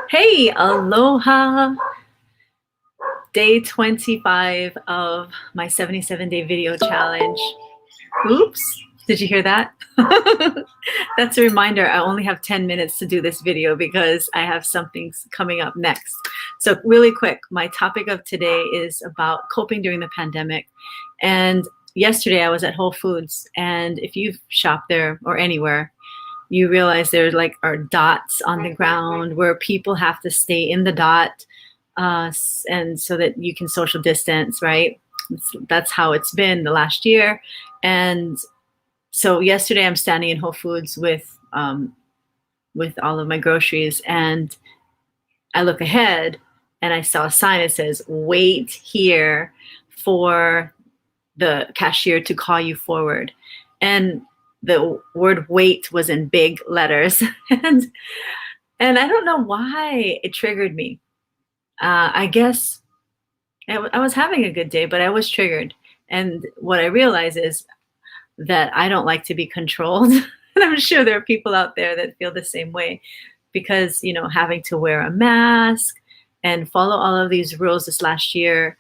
Hey, aloha! Day 25 of my 77-day video challenge. Oops, did you hear that? That's a reminder, I only have 10 minutes to do this video because I have something coming up next. So really quick, my topic of today is about coping during the pandemic. And yesterday I was at Whole Foods, and if you've shopped there or anywhere, you realize there are dots on the ground where people have to stay in the dot, and so that you can social distance, right? That's how it's been the last year. And so yesterday I'm standing in Whole Foods with all of my groceries, and I look ahead and I saw a sign that says, "Wait here for the cashier to call you forward." And the word "wait" was in big letters, and I don't know why it triggered me. I guess I was having a good day, but I was triggered. And what I realize is that I don't like to be controlled. And I'm sure there are people out there that feel the same way because, having to wear a mask and follow all of these rules this last year,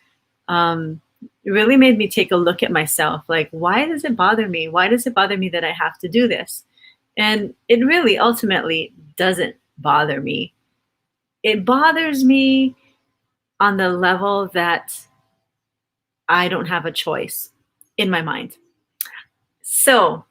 it really made me take a look at myself. Like, why does it bother me? Why does it bother me that I have to do this? And it really ultimately doesn't bother me. It bothers me on the level that I don't have a choice in my mind. So,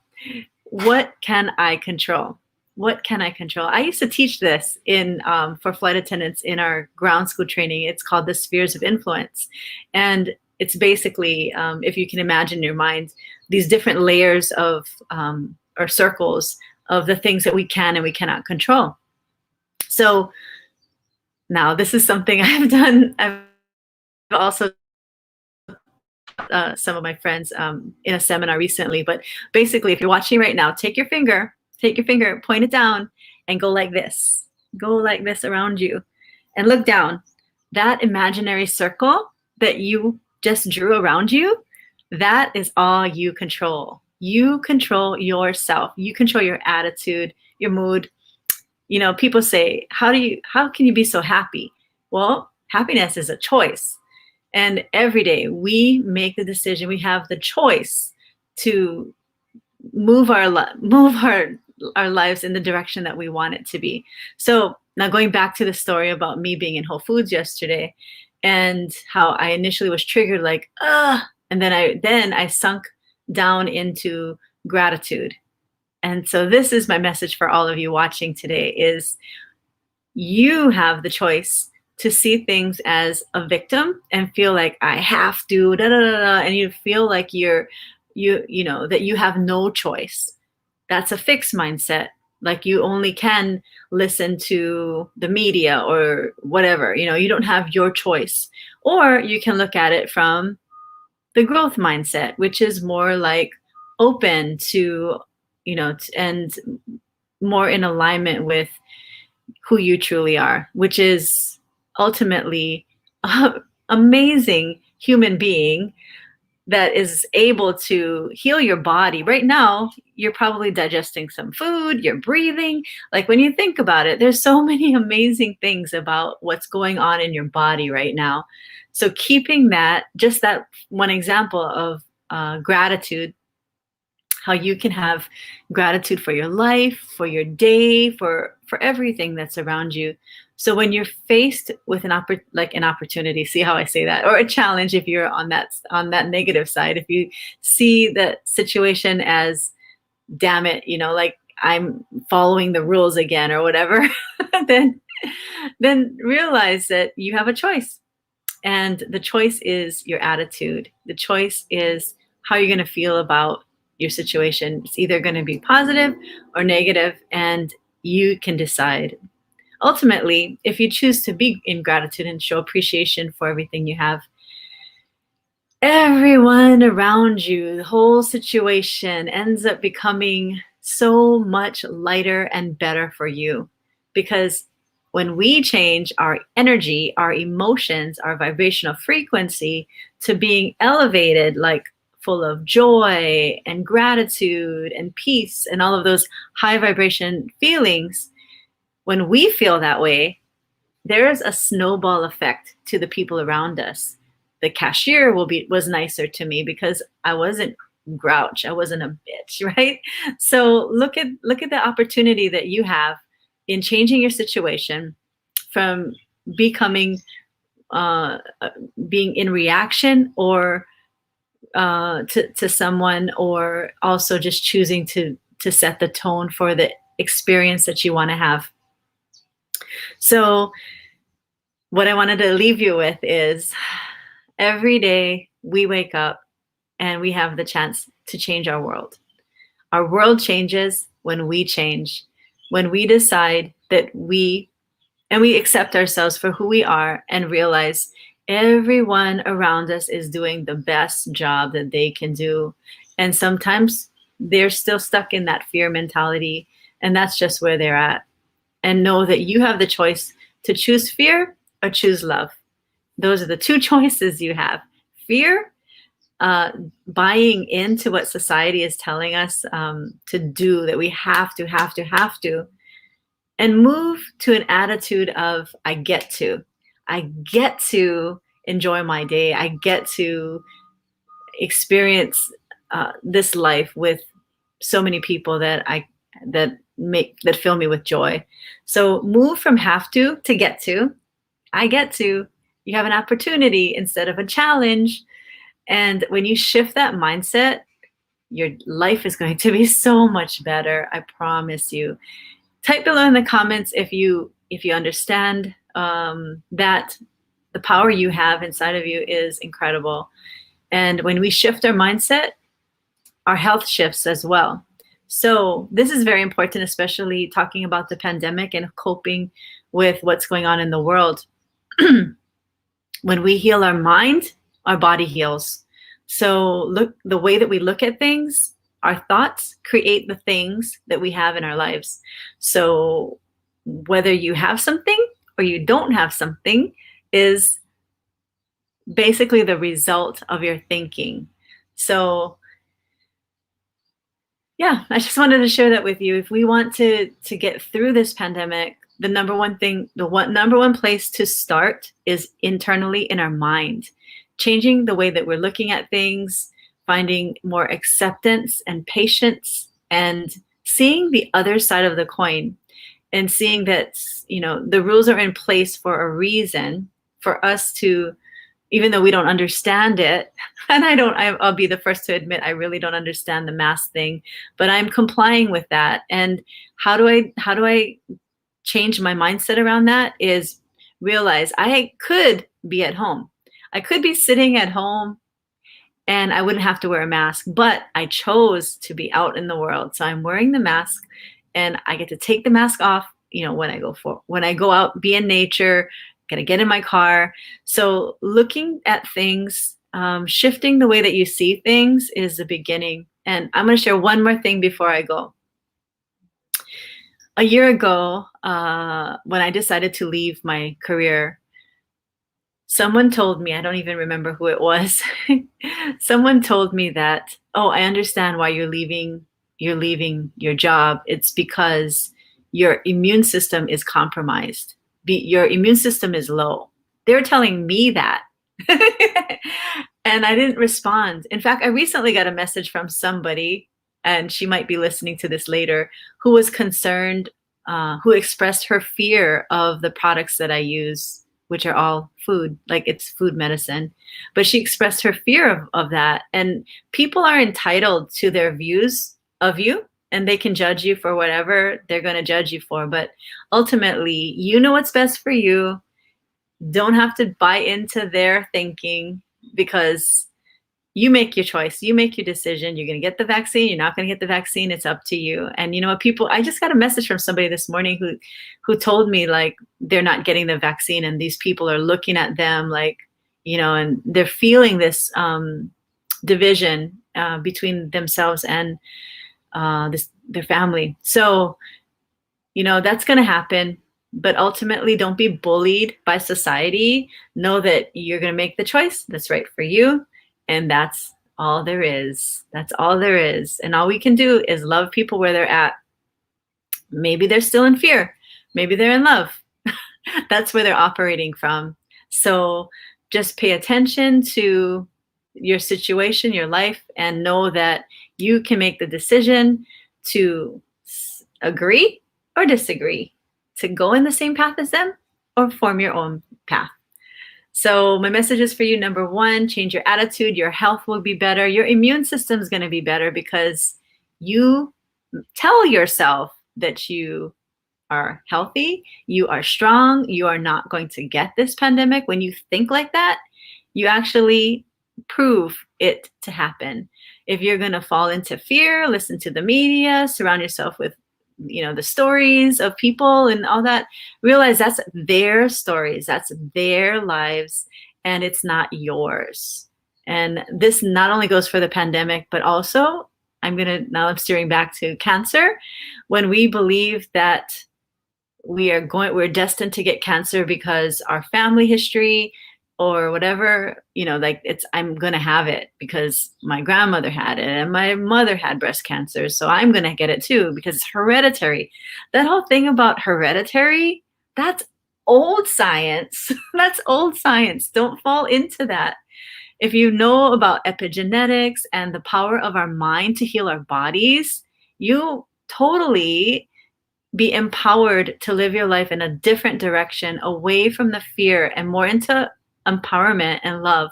what can I control? What can I control? I used to teach this in for flight attendants in our ground school training. It's called the spheres of influence, and it's basically, if you can imagine in your mind, these different layers of or circles of the things that we can and we cannot control. So now this is something I've done. I've also some of my friends in a seminar recently. But basically, if you're watching right now, take your finger, point it down, and go like this. Go like this around you, and look down. That imaginary circle that you just drew around you, that is all you control. You control yourself. You control your attitude, your mood. People say, how can you be so happy? Well, happiness is a choice. And every day we make the decision, we have the choice to move our lives in the direction that we want it to be. So now going back to the story about me being in Whole Foods yesterday and how I initially was triggered, like, and then I sunk down into gratitude. And so this is my message for all of you watching today is you have the choice to see things as a victim and feel like I have to, and you feel like that you have no choice. That's a fixed mindset. Like you only can listen to the media or whatever, you don't have your choice. Or you can look at it from the growth mindset, which is more like open to, and more in alignment with who you truly are, which is ultimately an amazing human being that is able to heal your body. Right now, you're probably digesting some food, you're breathing. Like when you think about it, there's so many amazing things about what's going on in your body right now. So keeping just that one example of gratitude, how you can have gratitude for your life, for your day, for everything that's around you. So when you're faced with an opportunity, see how I say that, or a challenge, if you're on that negative side, if you see the situation as, damn it, like I'm following the rules again or whatever, then realize that you have a choice. And the choice is your attitude. The choice is how you're going to feel about your situation. It's either going to be positive or negative, and you can decide. Ultimately, if you choose to be in gratitude and show appreciation for everything you have, everyone around you, the whole situation ends up becoming so much lighter and better for you. Because when we change our energy, our emotions, our vibrational frequency to being elevated, like full of joy and gratitude and peace and all of those high vibration feelings, when we feel that way, there is a snowball effect to the people around us. The cashier was nicer to me because I wasn't grouch, I wasn't a bitch, right? So look at the opportunity that you have in changing your situation from becoming being in reaction or to someone, or also just choosing to set the tone for the experience that you want to have. So what I wanted to leave you with is, every day we wake up and we have the chance to change our world. Our world changes when we change, when we decide that we accept ourselves for who we are and realize everyone around us is doing the best job that they can do. And sometimes they're still stuck in that fear mentality, and that's just where they're at. And know that you have the choice to choose fear or choose love. Those are the two choices you have. Fear, buying into what society is telling us to do, that we have to, and move to an attitude of, I get to enjoy my day. I get to experience this life with so many people that fill me with joy. So move from have to get to. I get to. You have an opportunity instead of a challenge. And when you shift that mindset, your life is going to be so much better. I promise you. Type below in the comments if you understand that the power you have inside of you is incredible. And when we shift our mindset, our health shifts as well. So this is very important, especially talking about the pandemic and coping with what's going on in the world. When we heal our mind, our body heals. So look, the way that we look at things, our thoughts create the things that we have in our lives. So whether you have something or you don't have something is basically the result of your thinking. So yeah, I just wanted to share that with you. If we want to get through this pandemic, the number one place to start is internally in our mind. Changing the way that we're looking at things, finding more acceptance and patience, and seeing the other side of the coin, and seeing that, the rules are in place for a reason, for us to, even though we don't understand it, and I'll be the first to admit I really don't understand the mask thing, but I'm complying with that. And how do I change my mindset around that? Is realize I could be at home. I could be sitting at home and I wouldn't have to wear a mask, but I chose to be out in the world. So I'm wearing the mask, and I get to take the mask off, when I go out, be in nature, gonna get in my car. So looking at things, shifting the way that you see things is the beginning. And I'm gonna share one more thing before I go. A year ago, when I decided to leave my career, someone told me, I don't even remember who it was. Someone told me that, oh, I understand why you're leaving your job. It's because your immune system is compromised. Your immune system is low. They were telling me that. And I didn't respond. In fact, I recently got a message from somebody, and she might be listening to this later, who was concerned, who expressed her fear of the products that I use, which are all food, like it's food medicine. But she expressed her fear of that. And people are entitled to their views of you, and they can judge you for whatever they're going to judge you for. But ultimately, you know what's best for you. Don't have to buy into their thinking, because you make your choice. You make your decision. You're going to get the vaccine. You're not going to get the vaccine. It's up to you. And you know what, people, I just got a message from somebody this morning who told me, like, they're not getting the vaccine, and these people are looking at them like, and they're feeling this division between themselves and their family. So, that's going to happen. But ultimately, don't be bullied by society. Know that you're going to make the choice that's right for you. And that's all there is. That's all there is. And all we can do is love people where they're at. Maybe they're still in fear. Maybe they're in love. That's where they're operating from. So just pay attention to your situation, your life, and know that you can make the decision to agree or disagree, to go in the same path as them or form your own path. So my message is for you. Number one, change your attitude. Your health will be better. Your immune system is going to be better because you tell yourself that you are healthy, you are strong, you are not going to get this pandemic. When you think like that, you actually prove it to happen. If you're going to fall into fear, listen to the media, surround yourself with the stories of people and all that, realize that's their stories, that's their lives, and it's not yours. And this not only goes for the pandemic, but also now I'm steering back to cancer. When we believe that we're destined to get cancer because our family history or whatever, I'm gonna have it because my grandmother had it and my mother had breast cancer, so I'm gonna get it too because it's hereditary. That whole thing about hereditary, that's old science. That's old science. Don't fall into that. If you know about epigenetics and the power of our mind to heal our bodies, you totally be empowered to live your life in a different direction, away from the fear and more into empowerment and love.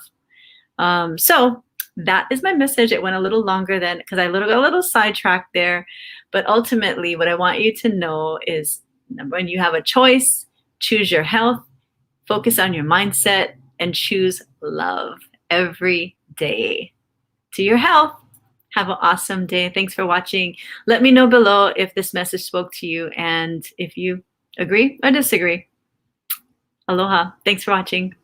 So that is my message. It went a little longer than because I got a little sidetracked there. But ultimately, what I want you to know is when you have a choice, choose your health, focus on your mindset, and choose love every day. To your health. Have an awesome day. Thanks for watching. Let me know below if this message spoke to you and if you agree or disagree. Aloha. Thanks for watching.